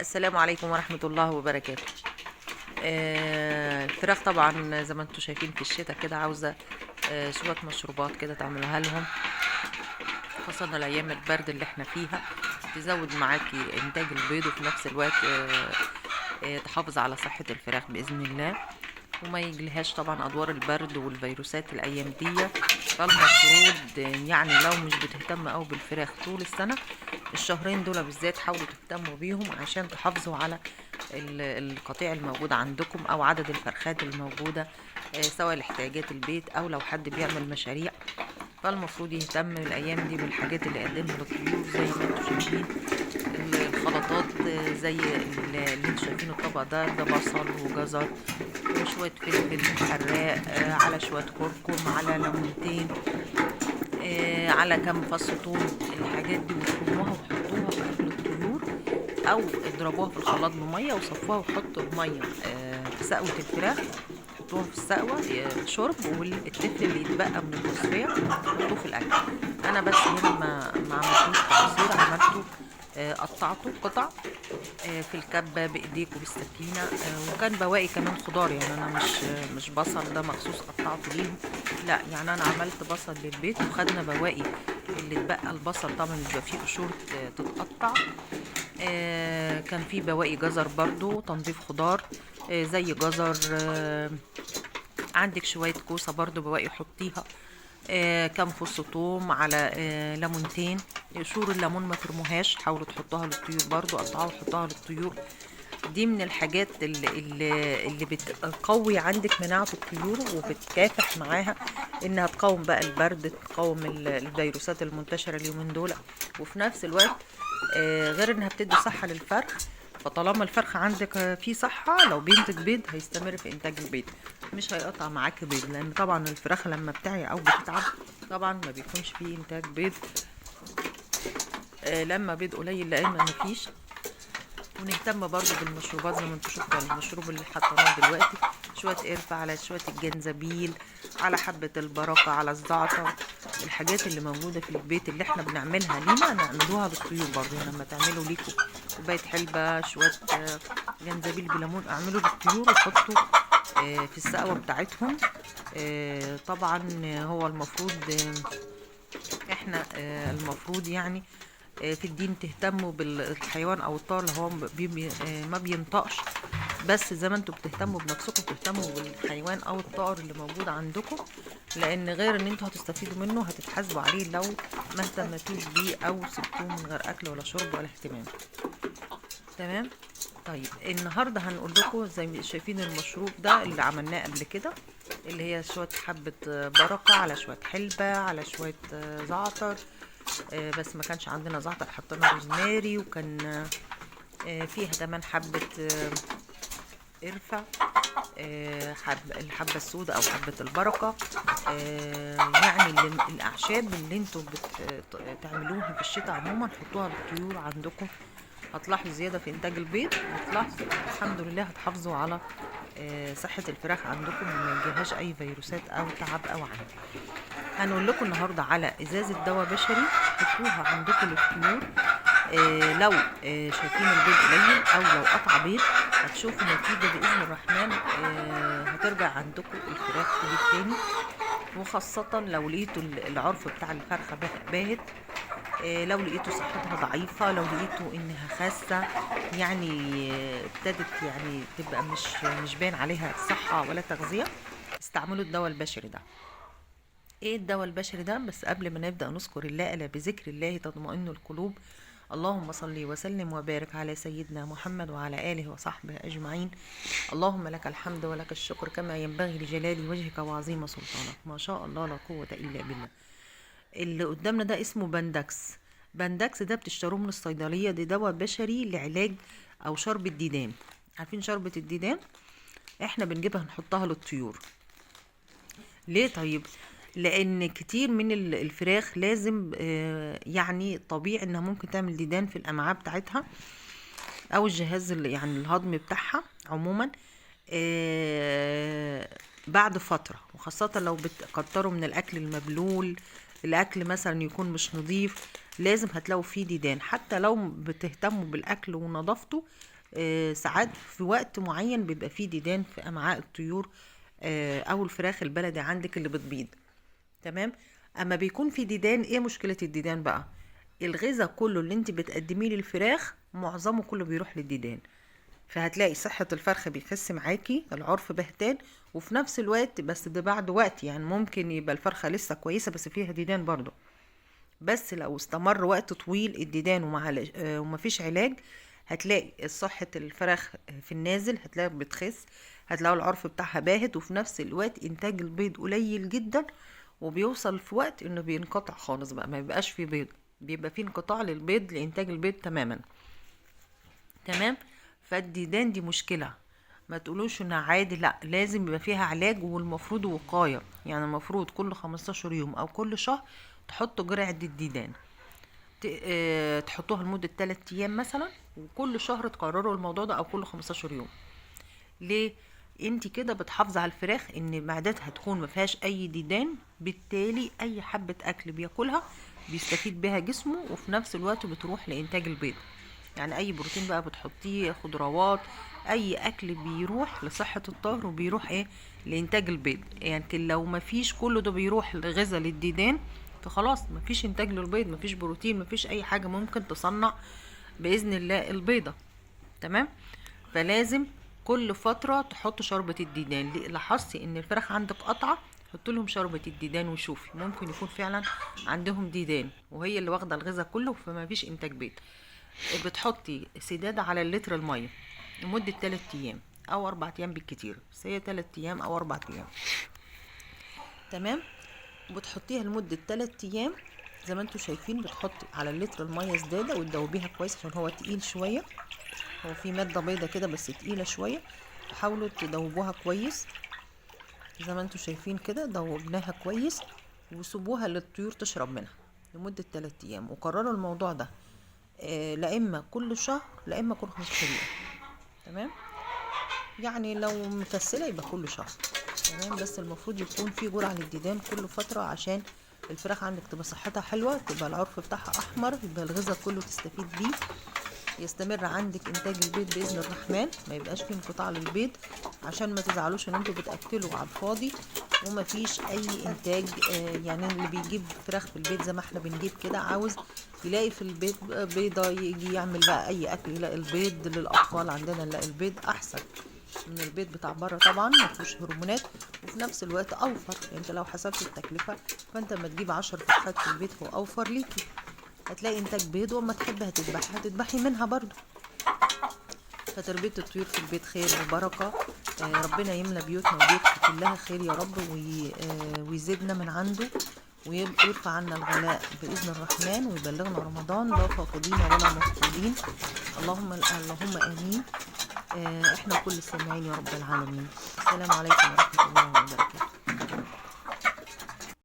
السلام عليكم ورحمة الله وبركاته. الفراخ طبعا زي ما انتم شايفين في الشتاء كده عاوزة شوية مشروبات كده تعملوها لهم، خاصة الأيام البرد اللي احنا فيها، تزود معاكي إنتاج البيض وفي نفس الوقت تحافظ على صحة الفراخ بإذن الله، وما يجيلهاش طبعا أدوار البرد والفيروسات الأيام دي. فالمفروض يعني لو مش بتهتم أوي بالفراخ طول السنة، الشهرين دول بالذات حاولوا تهتموا بيهم عشان تحافظوا على القطيع الموجودة عندكم أو عدد الفرخات الموجودة، سواء لاحتياجات البيت أو لو حد بيعمل مشاريع. فالمفروض يهتم الأيام دي بالحاجات اللي يقدمها للطيور زي ما انتوا شايفين الخلطات، زي اللي انتوا شايفين الطبق ده بصل وجزر وشوية فلفل حراق، على شوية كركم، على ليمونتين، على كام فص ثوم. الحاجات دي وتفرموها وحطوها في أكل الطيور، أو اضربوها في الخلاط بمية وصفوها وحطوا المية في سقوة الفراخ، حطوها في السقوة شرب، والتفل اللي يتبقى من التصفية حطوه في الأكل. أنا بس هنا ما عملتوش تعصير، عملته قطعته قطع في الكبة بإيديك وبالسكينة، وكان بواقي كمان خضار، يعني أنا مش بصل ده مخصوص قطعته ليهم، لا يعني أنا عملت بصل للبيت وخدنا بواقي اللي اتبقى. البصل طبعا بيبقى فيه قشور تتقطع، كان فيه بواقي جزر برضو تنظيف خضار، زي جزر، عندك شوية كوسة برضو بواقي حطيها، كام فص ثوم، على ليمونتين. قشور الليمون ما ترموهاش، حاولوا تحطوها للطيور برضو، قطعوها وحطوها للطيور. دي من الحاجات اللي بتقوي عندك مناعة الطيور وبتكافح معاها انها تقاوم بقى البرد، تقاوم الفيروسات المنتشرة اليومين دول، وفي نفس الوقت غير انها بتدي صحة للفرخ. فطالما الفرخ عندك فيه صحة، لو بينتج بيض هيستمر في انتاج البيض، مش هيقطع معاك بيض، لان طبعا الفراخ لما بتعي او بتتعب طبعا ما بيكونش فيه انتاج بيض، لما بيض قليل لان مفيش. ونهتم برضو بالمشروبات زي ما انتوا شفتوا المشروب اللي حطيناه دلوقتي، شوية قرفة على شوية الجنزبيل على حبة البركة على الزعتر. الحاجات اللي موجودة في البيت اللي احنا بنعملها لينا نعملوها للطيور برضو، لما تعملوا ليكم كوباية حلبة شوية جنزبيل بليمون اعملوا للطيور وحطوا في السقوة بتاعتهم. طبعا هو المفروض احنا المفروض يعني في الدين تهتموا بالحيوان او الطائر اللي هو ما بينطقش، بس زي ما انتوا بتهتموا بنفسكم تهتموا بالحيوان او الطائر اللي موجود عندكم، لان غير ان انتوا هتستفيدوا منه هتتحاسبوا عليه لو ما اهتمتوش بيه او سبتوه من غير اكل ولا شرب ولا اهتمام. تمام. طيب النهارده هنقول لكم زي ما شايفين المشروب ده اللي عملناه قبل كده، اللي هي شويه حبه بركه على شويه حلبه على شويه زعتر، بس ما كانش عندنا زعتر حطينا روزماري، وكان فيها كمان حبه قرفه، الحبه السوداء او حبه البركه، يعني الاعشاب اللي انتوا بتعملوها في الشتاء عموما حطوها للطيور عندكم، هتلاحظوا زيادة في إنتاج البيض، وتلاحظوا الحمد لله هتحافظوا على صحة الفراخ عندكم وما يجيلهاش أي فيروسات أو تعب أو عين. هنقول لكم النهاردة على إزازة دواء بشري حطوها عندكم للطيور، لو شايفين البيض قليل أو لو قطع بيض هتشوفوا نتيجة بإذن الرحمن، هترجع عندكم الفراخ تبيض تاني، وخاصة لو لقيتوا العرف بتاع الفرخة باهت، لو لقيتوا صحتها ضعيفة، لو لقيتوا انها خاسة، يعني ابتدت يعني تبقى مش باين عليها صحة ولا تغذية، استعملوا الدواء البشري ده. ايه الدواء البشري ده؟ بس قبل ما نبدأ نذكر الله، ألا بذكر الله تطمئن القلوب. اللهم صل وسلم وبارك على سيدنا محمد وعلى آله وصحبه أجمعين. اللهم لك الحمد ولك الشكر كما ينبغي لجلال وجهك وعظيم سلطانك، ما شاء الله لا قوة إلا بالله. اللي قدامنا ده اسمه بندكس. بندكس ده بتشتروه من الصيدلية، ده دواء بشري لعلاج أو شرب الديدان. عارفين شربة الديدان؟ احنا بنجيبها نحطها للطيور. ليه طيب؟ لان كتير من الفراخ لازم يعني طبيعي انها ممكن تعمل ديدان في الامعاء بتاعتها او الجهاز اللي يعني الهضم بتاعها عموما، بعد فترة، وخاصة لو بتكتروا من الاكل المبلول، الاكل مثلا يكون مش نظيف، لازم هتلاقوا فيه ديدان. حتى لو بتهتموا بالاكل ونظافته، ساعات في وقت معين بيبقى فيه ديدان في امعاء الطيور او الفراخ البلدي عندك اللي بتبيض. تمام. اما بيكون في ديدان، ايه مشكلة الديدان بقى؟ الغذاء كله اللي انت بتقدميه للفراخ معظمه كله بيروح للديدان، فهتلاقي صحة الفرخ بيخس معاكي، العرف بهتان، وفي نفس الوقت بس ده بعد وقت، يعني ممكن يبقى الفرخة لسه كويسة بس فيها ديدان برضو، بس لو استمر وقت طويل الديدان ومفيش علاج هتلاقي صحة الفراخ في النازل، هتلاقي بتخس، هتلاقوا العرف بتاعها باهت، وفي نفس الوقت انتاج البيض قليل جدا، وبيوصل في وقت انه بينقطع خالص بقى، ما بيبقاش فيه بيض، بيبقى فيه انقطاع للبيض، لانتاج البيض تماما. تمام. فالديدان دي مشكلة، ما تقولوش انها عادي، لا لازم يبقى فيها علاج، والمفروض وقاية، يعني المفروض كل 15 يوم او كل شهر تحطوا جرعة الديدان، تحطوها لمدة 3 ايام مثلا، وكل شهر تكرروا الموضوع ده او كل 15 يوم. ليه؟ انت كده بتحافظي على الفراخ ان معدتها تكون ما فيهاش اي ديدان، بالتالي اي حبة اكل بياكلها بيستفيد بها جسمه، وفي نفس الوقت بتروح لانتاج البيض. يعني اي بروتين بقى بتحطيه، خضروات، اي اكل بيروح لصحة الطهر، وبيروح ايه؟ لانتاج البيض. يعني لو ما فيش كله ده بيروح لغذاء للديدان، فخلاص ما فيش انتاج للبيض، ما فيش بروتين، ما فيش اي حاجة ممكن تصنع باذن الله البيضة. تمام. فلازم كل فترة تحط شوربة الديدان. لاحظتي ان الفراخ عندك قطعة، حط لهم شوربة الديدان وشوفي، ممكن يكون فعلا عندهم ديدان وهي اللي واخدة الغذاء كله، فما فيش انتاج بيض. بتحطي سدادة على اللتر المية لمدة 3 ايام او 4 ايام بالكتير، بس هي 3 ايام او 4 ايام. تمام. بتحطيها لمدة 3 ايام زي ما انتوا شايفين، بتحطي على اللتر المية سدادة وتدوبيها كويس عشان هو تقيل شوية، هو في مادة بيضة كده بس تقيلة شوية، حاولوا تدوبوها كويس زي ما انتوا شايفين كده، دوبناها كويس، وسيبوها للطيور تشرب منها لمدة 3 ايام، وكرروا الموضوع ده لا اما كل شهر لا اما كل 15 يوم. تمام. يعني لو مكسلة يبقى كل شهر. تمام. بس المفروض يكون في جرعة للديدان كل فترة عشان الفراخ عندك تبقى صحتها حلوة، تبقى العرف بتاعها احمر، يبقى الغذاء كله تستفيد بيه، يستمر عندك انتاج البيض باذن الرحمن، ما يبقاش فيه انقطاع للبيض، عشان ما تزعلوش ان انتوا بتاكلوا على الفاضي وما فيش اي انتاج. يعني اللي بيجيب فراخ في البيت زي ما احنا بنجيب كده، عاوز يلاقي في البيت بيضه، يجي يعمل بقى اي اكل يلاقي البيض للاطفال، عندنا نلاقي البيض احسن من البيض بتاع بره، طبعا ما فيهوش هرمونات، وفي نفس الوقت اوفر. يعني انت لو حسبت التكلفه، فانت لما تجيب 10 فرخات في البيت هو اوفر ليكي، هتلاقي انتاج بيض، وما تحب هتذبحي منها برضو. فتربية الطيور في البيت خير وبركة. ربنا يملى بيوتنا وبيوتكم كلها خير يا رب، ويزيدنا من عنده، ويرفع عنا الغلاء بإذن الرحمن، ويبلغنا رمضان لا فاقدين ولا مفقودين. اللهم آمين. احنا كل السامعين يا رب العالمين. السلام عليكم ورحمة الله وبركاته.